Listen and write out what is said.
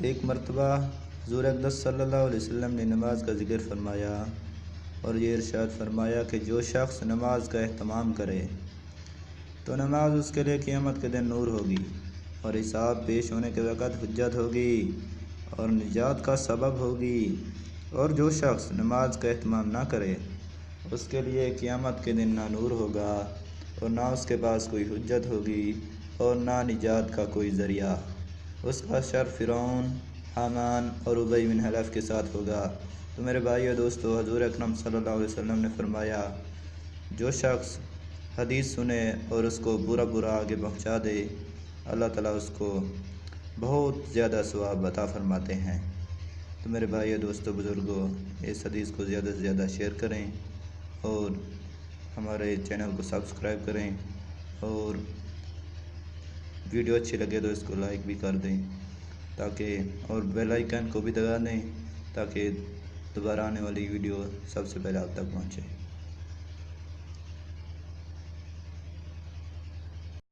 ایک مرتبہ حضور اقدس صلی اللہ علیہ وسلم نے نماز کا ذکر فرمایا اور یہ ارشاد فرمایا کہ جو شخص نماز کا اہتمام کرے تو نماز اس کے لیے قیامت کے دن نور ہوگی اور حساب پیش ہونے کے وقت حجت ہوگی اور نجات کا سبب ہوگی، اور جو شخص نماز کا اہتمام نہ کرے اس کے لیے قیامت کے دن نہ نور ہوگا اور نہ اس کے پاس کوئی حجت ہوگی اور نہ نجات کا کوئی ذریعہ۔ اس کا شر فرعون، حامان اور ابی بن حلف کے ساتھ ہوگا۔ تو میرے بھائیو دوستو، حضور اکرم صلی اللہ علیہ وسلم نے فرمایا جو شخص حدیث سنے اور اس کو برا آگے پہنچا دے، اللہ تعالیٰ اس کو بہت زیادہ ثواب عطا فرماتے ہیں۔ تو میرے بھائیو دوستو بزرگوں، اس حدیث کو زیادہ سے زیادہ شیئر کریں اور ہمارے چینل کو سبسکرائب کریں، اور ویڈیو اچھی لگے تو اس کو لائک بھی کر دیں تاکہ، اور بیل آئیکن کو بھی دبا دیں تاکہ دوبارہ آنے والی ویڈیو سب سے پہلے آپ تک پہنچے۔